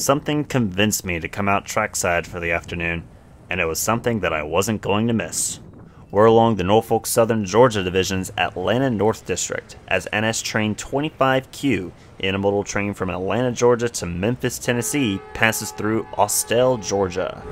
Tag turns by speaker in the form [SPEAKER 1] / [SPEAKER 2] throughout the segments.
[SPEAKER 1] something convinced me to come out trackside for the afternoon, and it was something that I wasn't going to miss. We're along the Norfolk Southern Georgia Division's Atlanta North District as NS Train 25Q, intermodal train from Atlanta, Georgia to Memphis, Tennessee, passes through Austell, Georgia.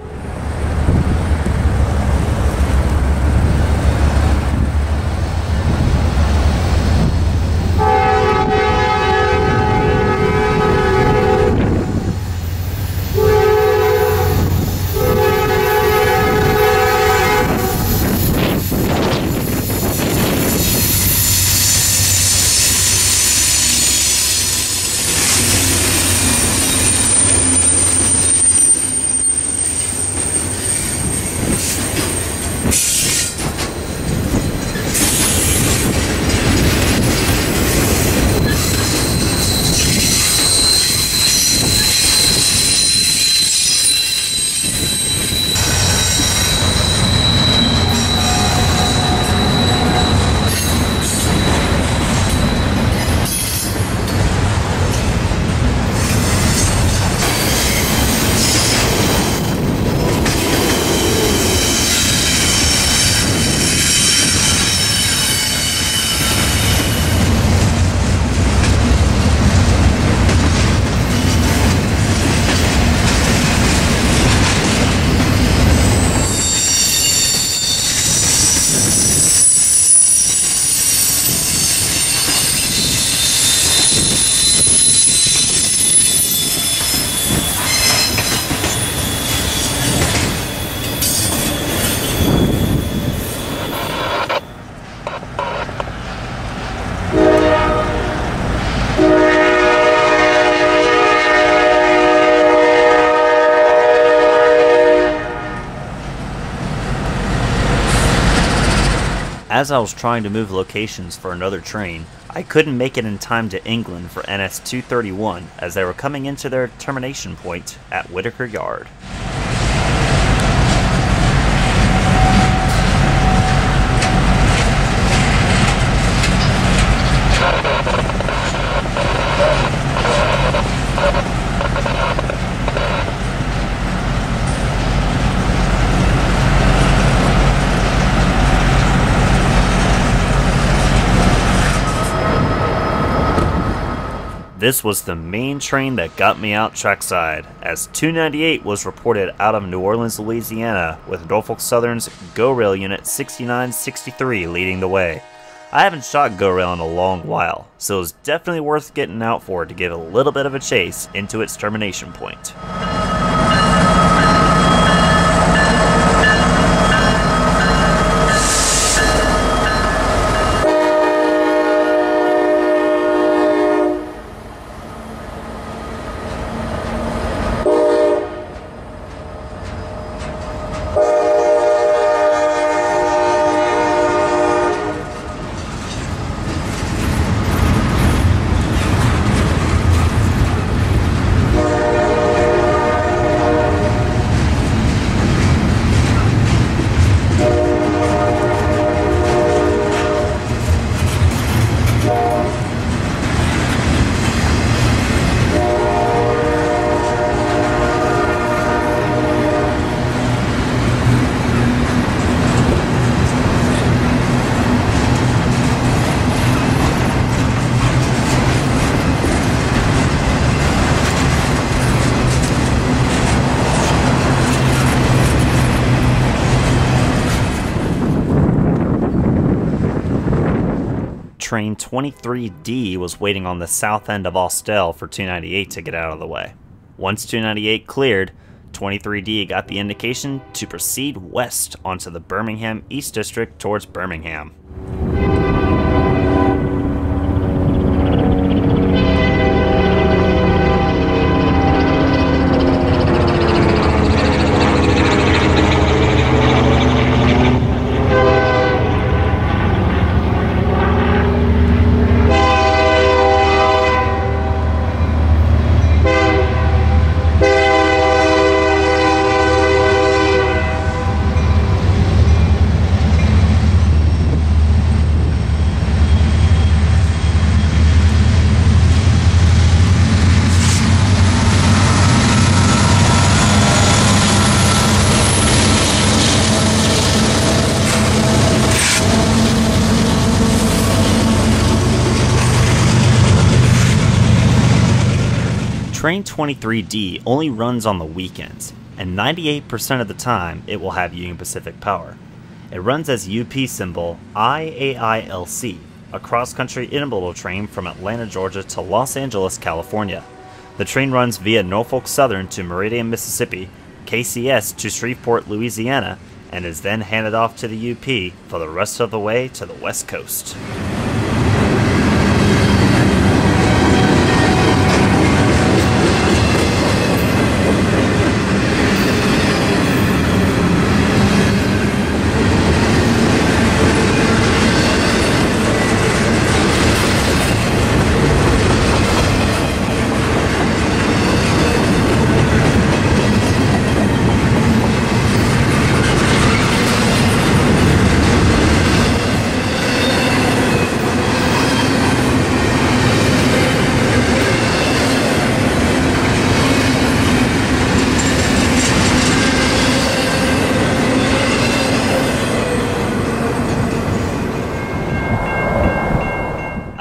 [SPEAKER 1] As I was trying to move locations for another train, I couldn't make it in time to England for NS 231 as they were coming into their termination point at Whitaker Yard. This was the main train that got me out trackside, as 298 was reported out of New Orleans, Louisiana, with Norfolk Southern's GoRail Unit 6963 leading the way. I haven't shot GoRail in a long while, so it was definitely worth getting out for to give a little bit of a chase into its termination point. Train 23D was waiting on the south end of Austell for 298 to get out of the way. Once 298 cleared, 23D got the indication to proceed west onto the Birmingham East District towards Birmingham. Train 23D only runs on the weekends, and 98% of the time it will have Union Pacific power. It runs as UP symbol IAILC, a cross-country intermodal train from Atlanta, Georgia to Los Angeles, California. The train runs via Norfolk Southern to Meridian, Mississippi, KCS to Shreveport, Louisiana, and is then handed off to the UP for the rest of the way to the West Coast.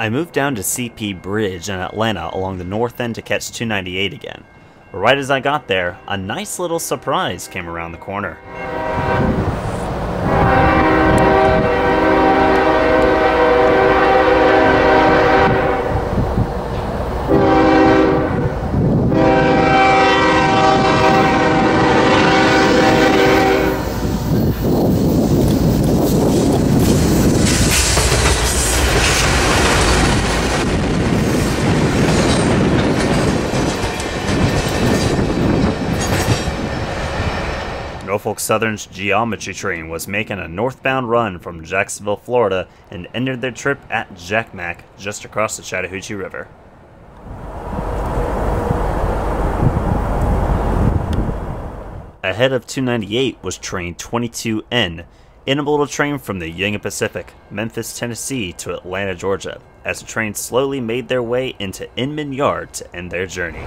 [SPEAKER 1] I moved down to CP Bridge in Atlanta along the north end to catch 298 again. But right as I got there, a nice little surprise came around the corner. Norfolk Southern's geometry train was making a northbound run from Jacksonville, Florida, and ended their trip at Jackmack, just across the Chattahoochee River. Ahead of 298 was train 22N, intermodal train from the Union Pacific, Memphis, Tennessee to Atlanta, Georgia, as the train slowly made their way into Inman Yard to end their journey.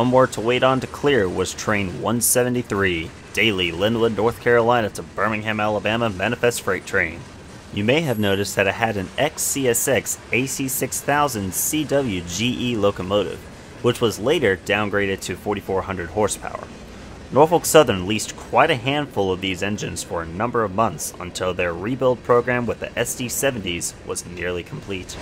[SPEAKER 1] One more to wait on to clear was train 173, daily Linwood, North Carolina to Birmingham, Alabama manifest freight train. You may have noticed that it had an Ex-CSX AC6000 CW GE locomotive, which was later downgraded to 4,400 horsepower. Norfolk Southern leased quite a handful of these engines for a number of months until their rebuild program with the SD70s was nearly complete.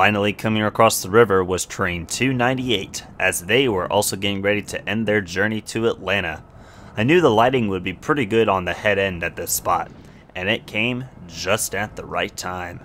[SPEAKER 1] Finally coming across the river was train 298, as they were also getting ready to end their journey to Atlanta. I knew the lighting would be pretty good on the head end at this spot, and it came just at the right time.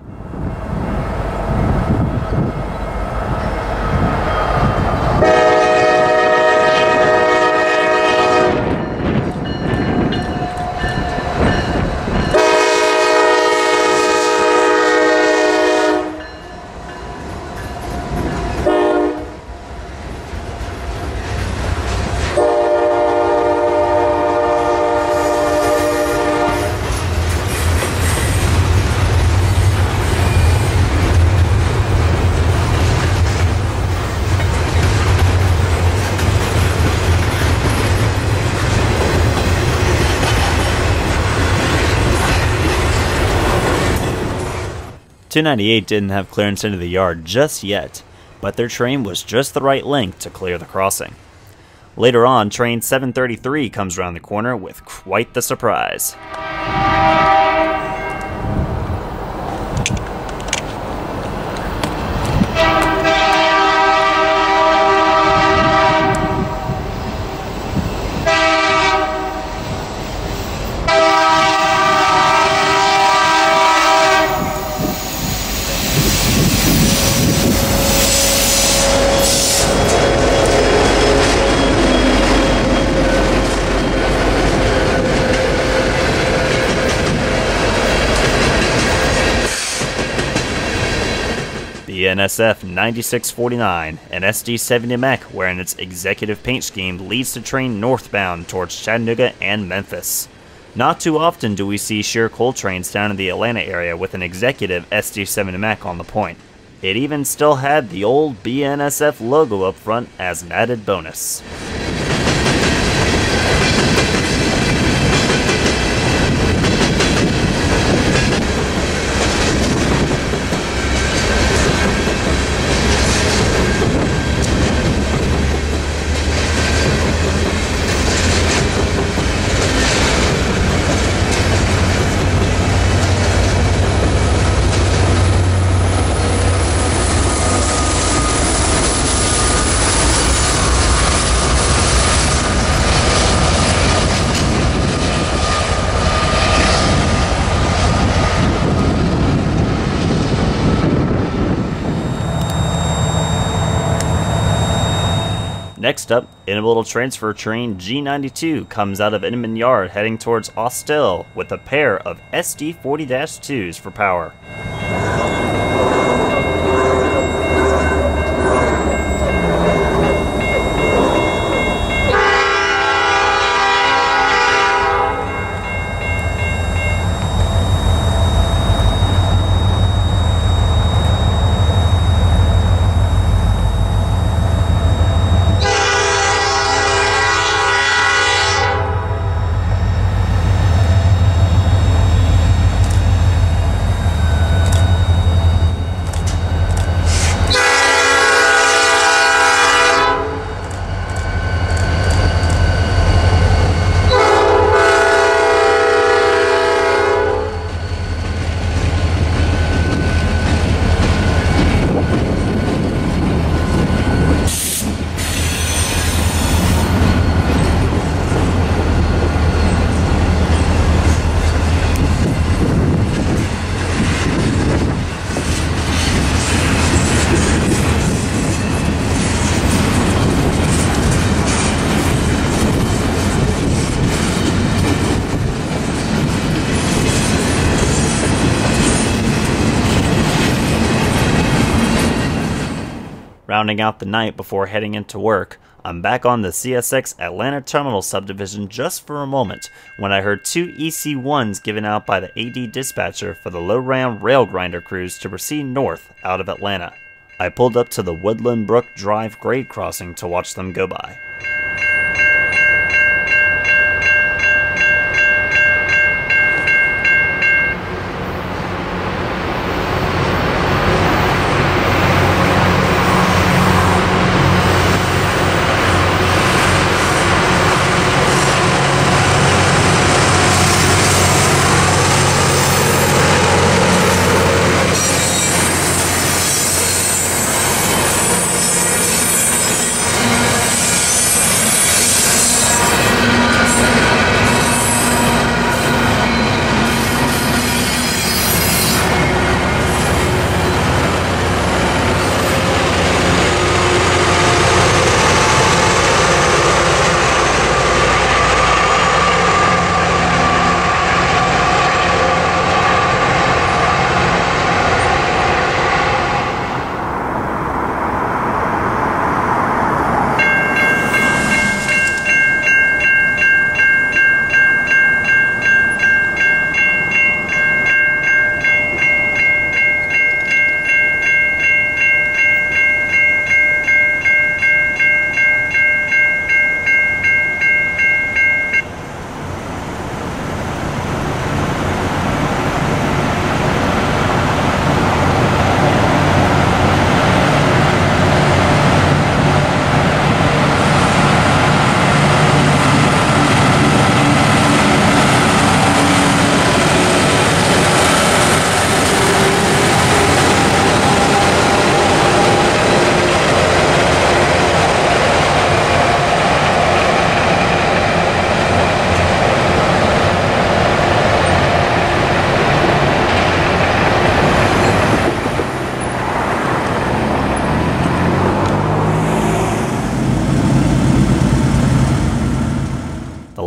[SPEAKER 1] .298 didn't have clearance into the yard just yet, but their train was just the right length to clear the crossing. Later on, train 733 comes around the corner with quite the surprise. NSF 9649, an SD70 mech wherein its executive paint scheme leads the train northbound towards Chattanooga and Memphis. Not too often do we see sheer coal trains down in the Atlanta area with an executive SD70 mech on the point. It even still had the old BNSF logo up front as an added bonus. Next up, intermodal transfer train G92 comes out of Inman Yard heading towards Austell with a pair of SD40-2s for power. Rounding out the night before heading into work, I'm back on the CSX Atlanta Terminal Subdivision just for a moment when I heard two EC1s given out by the AD dispatcher for the low-round rail grinder crews to proceed north out of Atlanta. I pulled up to the Woodland Brook Drive grade crossing to watch them go by.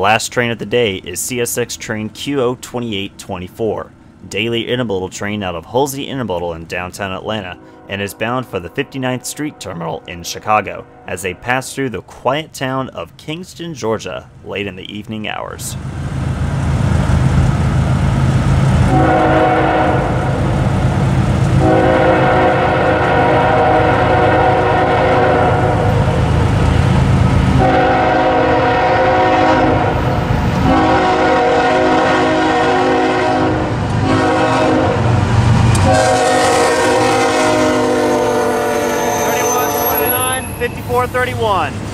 [SPEAKER 1] last train of the day is CSX train QO2824, daily intermodal train out of Halsey Intermodal in downtown Atlanta, and is bound for the 59th Street Terminal in Chicago as they pass through the quiet town of Kingston, Georgia, late in the evening hours. .31.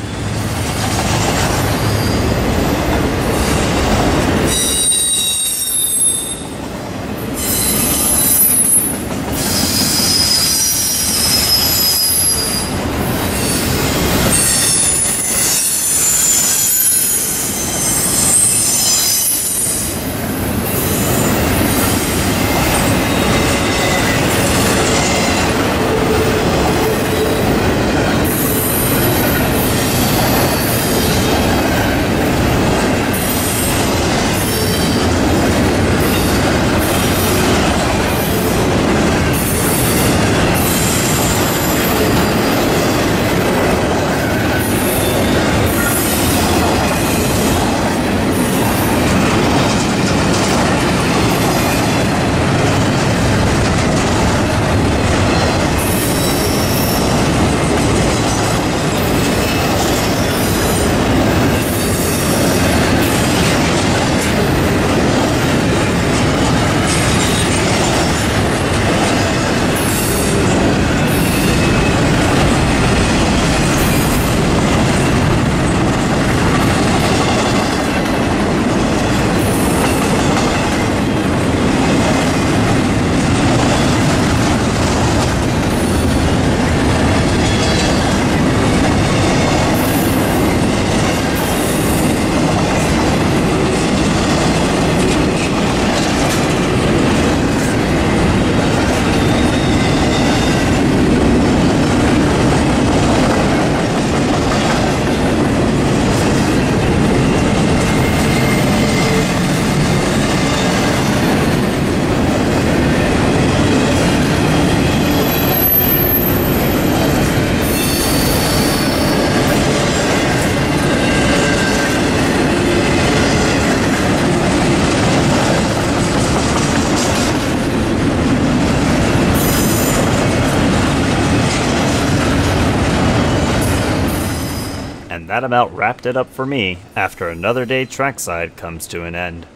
[SPEAKER 1] That about wrapped it up for me after another day trackside comes to an end.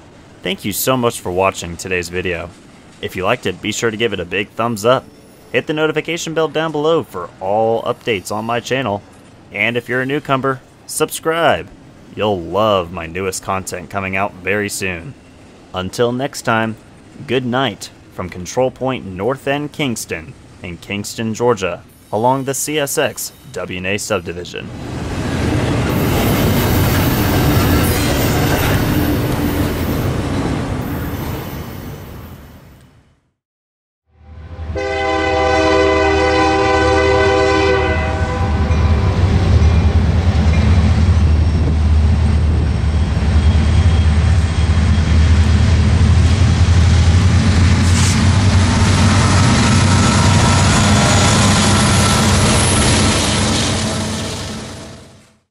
[SPEAKER 1] Thank you so much for watching today's video. If you liked it, be sure to give it a big thumbs up. Hit the notification bell down below for all updates on my channel. And if you're a newcomer, subscribe. You'll love my newest content coming out very soon. Until next time, good night from Control Point North End Kingston in Kingston, Georgia, along the CSX W&A Subdivision.